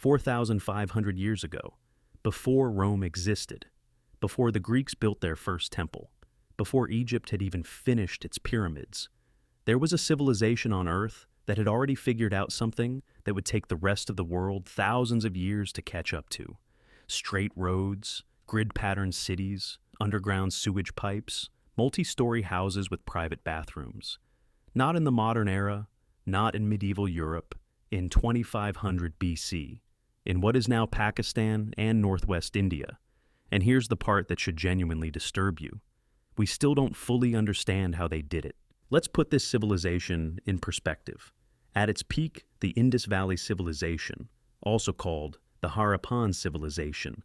4,500 years ago, before Rome existed, before the Greeks built their first temple, before Egypt had even finished its pyramids. There was a civilization on Earth that had already figured out something that would take the rest of the world thousands of years to catch up to. Straight roads, grid-patterned cities, underground sewage pipes, multi-story houses with private bathrooms. Not in the modern era, not in medieval Europe, in 2500 BC, in what is now Pakistan and northwest India. And here's the part that should genuinely disturb you. We still don't fully understand how they did it. Let's put this civilization in perspective. At its peak, the Indus Valley Civilization, also called the Harappan Civilization,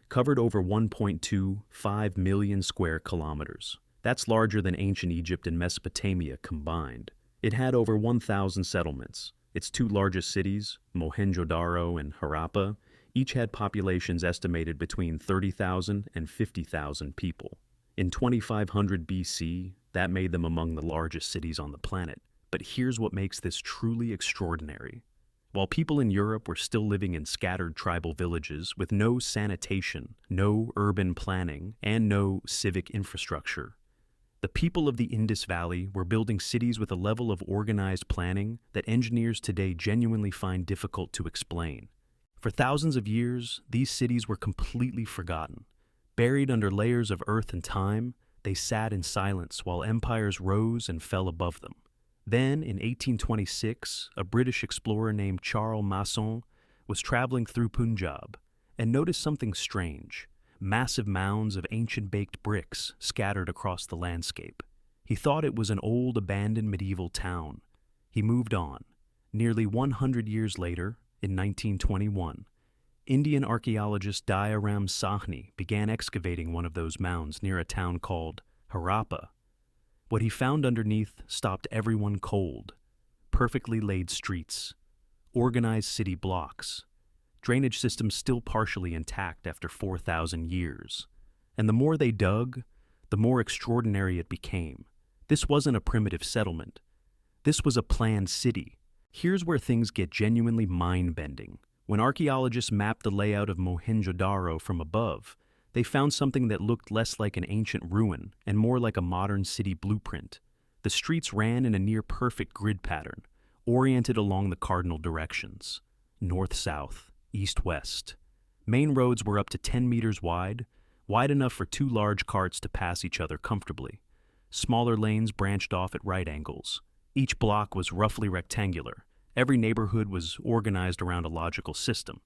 covered over 1.25 million square kilometers. That's larger than ancient Egypt and Mesopotamia combined. It had over 1,000 settlements. Its two largest cities, Mohenjo-daro and Harappa, each had populations estimated between 30,000 and 50,000 people. In 2500 BC, that made them among the largest cities on the planet. But here's what makes this truly extraordinary. While people in Europe were still living in scattered tribal villages with no sanitation, no urban planning, and no civic infrastructure, the people of the Indus Valley were building cities with a level of organized planning that engineers today genuinely find difficult to explain. For thousands of years, these cities were completely forgotten. Buried under layers of earth and time, they sat in silence while empires rose and fell above them. Then, in 1826, a British explorer named Charles Masson was traveling through Punjab and noticed something strange: massive mounds of ancient baked bricks scattered across the landscape. He thought it was an old, abandoned medieval town. He moved on. Nearly 100 years later, in 1921, Indian archaeologist Dayyaram Sahni began excavating one of those mounds near a town called Harappa. What he found underneath stopped everyone cold. Perfectly laid streets, organized city blocks, drainage systems still partially intact after 4,000 years. And the more they dug, the more extraordinary it became. This wasn't a primitive settlement. This was a planned city. Here's where things get genuinely mind-bending. When archaeologists mapped the layout of Mohenjo-daro from above, they found something that looked less like an ancient ruin and more like a modern city blueprint. The streets ran in a near-perfect grid pattern, oriented along the cardinal directions: north-south, east-west. Main roads were up to 10 meters wide enough for two large carts to pass each other comfortably. Smaller lanes branched off at right angles. Each block was roughly rectangular. Every neighborhood was organized around a logical system.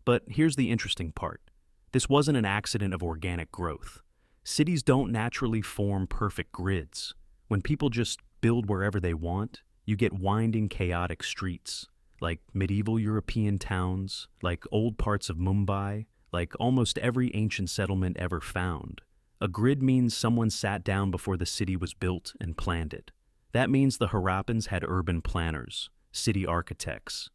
But here's the interesting part. This wasn't an accident of organic growth. Cities don't naturally form perfect grids. When people just build wherever they want, you get winding, chaotic streets, like medieval European towns, like old parts of Mumbai, like almost every ancient settlement ever found. A grid means someone sat down before the city was built and planned it. That means the Harappans had urban planners, city architects,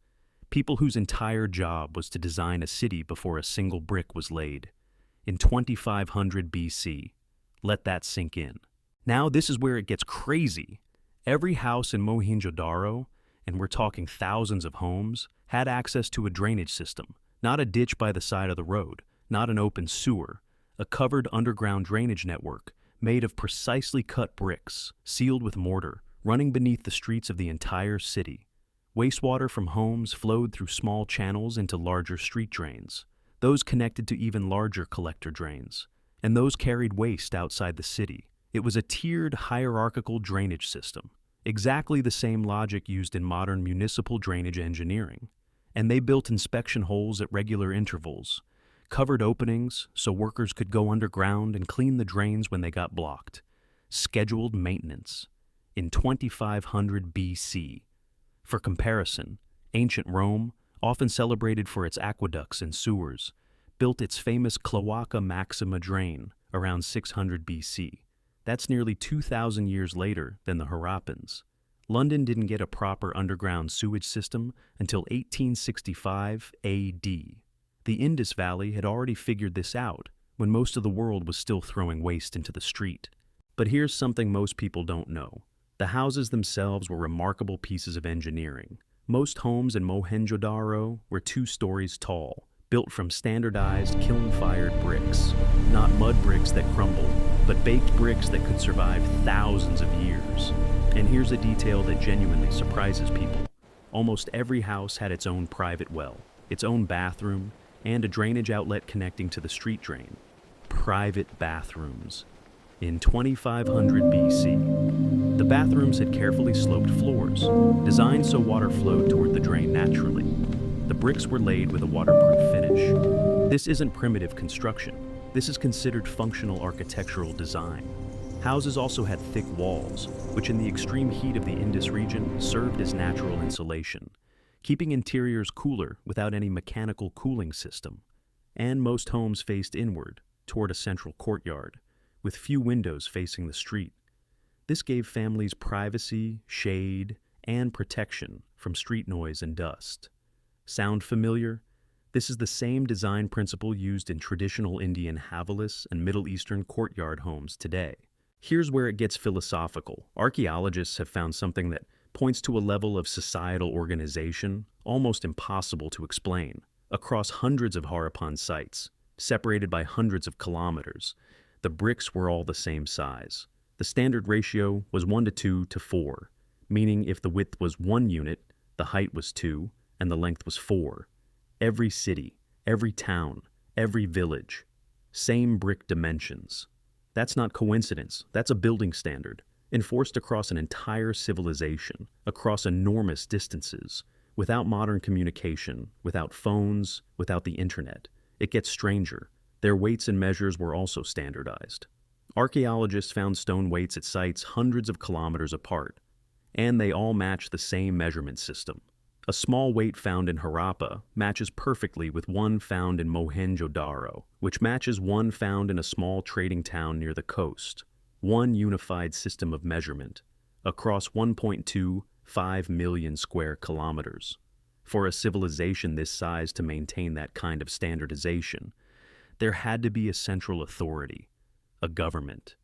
people whose entire job was to design a city before a single brick was laid. In 2500 BC. Let that sink in. Now this is where it gets crazy. Every house in Mohenjo-daro, and we're talking thousands of homes, had access to a drainage system, not a ditch by the side of the road, not an open sewer, a covered underground drainage network made of precisely cut bricks, sealed with mortar, running beneath the streets of the entire city. Wastewater from homes flowed through small channels into larger street drains. Those connected to even larger collector drains, and those carried waste outside the city. It was a tiered, hierarchical drainage system, exactly the same logic used in modern municipal drainage engineering. And they built inspection holes at regular intervals, covered openings so workers could go underground and clean the drains when they got blocked. Scheduled maintenance. In 2500 BC. For comparison, ancient Rome, often celebrated for its aqueducts and sewers, built its famous Cloaca Maxima drain around 600 BC. That's nearly 2,000 years later than the Harappans. London didn't get a proper underground sewage system until 1865 AD. The Indus Valley had already figured this out when most of the world was still throwing waste into the street. But here's something most people don't know. The houses themselves were remarkable pieces of engineering. Most homes in Mohenjo-daro were 2 stories tall, built from standardized kiln-fired bricks. Not mud bricks that crumbled, but baked bricks that could survive thousands of years. And here's a detail that genuinely surprises people. Almost every house had its own private well, its own bathroom, and a drainage outlet connecting to the street drain. Private bathrooms. In 2500 BC, the bathrooms had carefully sloped floors, designed so water flowed toward the drain naturally. The bricks were laid with a waterproof finish. This isn't primitive construction. This is considered functional architectural design. Houses also had thick walls, which in the extreme heat of the Indus region served as natural insulation, keeping interiors cooler without any mechanical cooling system. And most homes faced inward, toward a central courtyard, with few windows facing the street. This gave families privacy, shade, and protection from street noise and dust. Sound familiar? This is the same design principle used in traditional Indian havalis and Middle Eastern courtyard homes today. Here's where it gets philosophical. Archaeologists have found something that points to a level of societal organization almost impossible to explain. Across hundreds of Harappan sites, separated by hundreds of kilometers, the bricks were all the same size. The standard ratio was 1:2:4, meaning if the width was 1 unit, the height was 2, and the length was 4. Every city, every town, every village, same brick dimensions. That's not coincidence, that's a building standard, enforced across an entire civilization, across enormous distances, without modern communication, without phones, without the internet. It gets stranger. Their weights and measures were also standardized. Archaeologists found stone weights at sites hundreds of kilometers apart, and they all match the same measurement system. A small weight found in Harappa matches perfectly with one found in Mohenjo-daro, which matches one found in a small trading town near the coast. One unified system of measurement, across 1.25 million square kilometers. For a civilization this size to maintain that kind of standardization, there had to be a central authority, a government,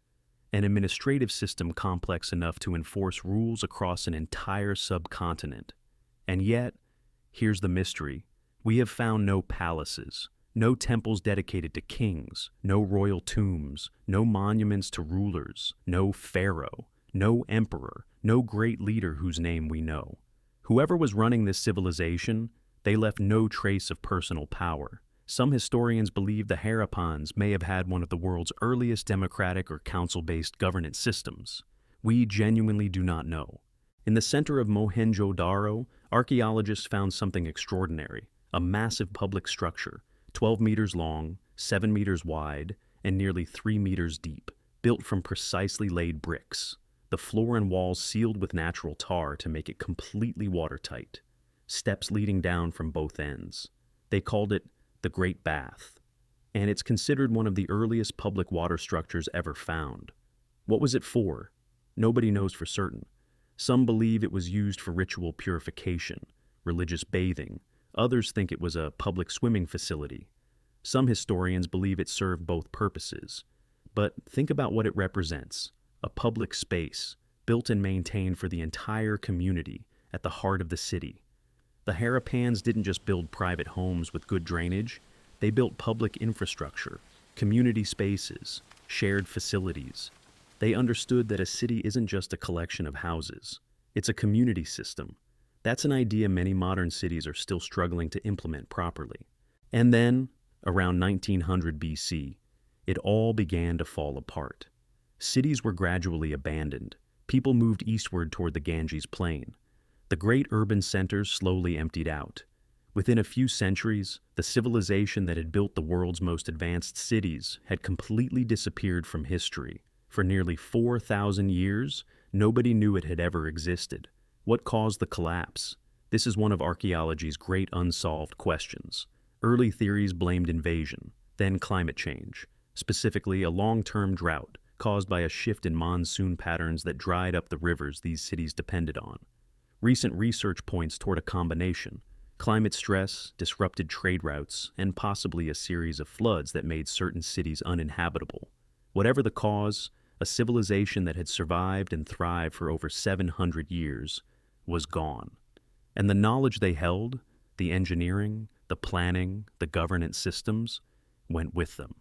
an administrative system complex enough to enforce rules across an entire subcontinent. And yet, here's the mystery. We have found no palaces, no temples dedicated to kings, no royal tombs, no monuments to rulers, no pharaoh, no emperor, no great leader whose name we know. Whoever was running this civilization, they left no trace of personal power. Some historians believe the Harappans may have had one of the world's earliest democratic or council-based governance systems. We genuinely do not know. In the center of Mohenjo-daro, archaeologists found something extraordinary, a massive public structure, 12 meters long, 7 meters wide, and nearly 3 meters deep, built from precisely laid bricks. The floor and walls sealed with natural tar to make it completely watertight. Steps leading down from both ends. They called it the Great Bath, and it's considered one of the earliest public water structures ever found. What was it for? Nobody knows for certain. Some believe it was used for ritual purification, religious bathing. Others think it was a public swimming facility. Some historians believe it served both purposes. But think about what it represents. A public space, built and maintained for the entire community at the heart of the city. The Harappans didn't just build private homes with good drainage. They built public infrastructure, community spaces, shared facilities. They understood that a city isn't just a collection of houses. It's a community system. That's an idea many modern cities are still struggling to implement properly. And then, around 1900 BC, it all began to fall apart. Cities were gradually abandoned. People moved eastward toward the Ganges Plain. The great urban centers slowly emptied out. Within a few centuries, the civilization that had built the world's most advanced cities had completely disappeared from history. For nearly 4,000 years, nobody knew it had ever existed. What caused the collapse? This is one of archaeology's great unsolved questions. Early theories blamed invasion, then climate change, specifically a long-term drought caused by a shift in monsoon patterns that dried up the rivers these cities depended on. Recent research points toward a combination: climate stress, disrupted trade routes, and possibly a series of floods that made certain cities uninhabitable. Whatever the cause, a civilization that had survived and thrived for over 700 years was gone. And the knowledge they held, the engineering, the planning, the governance systems, went with them.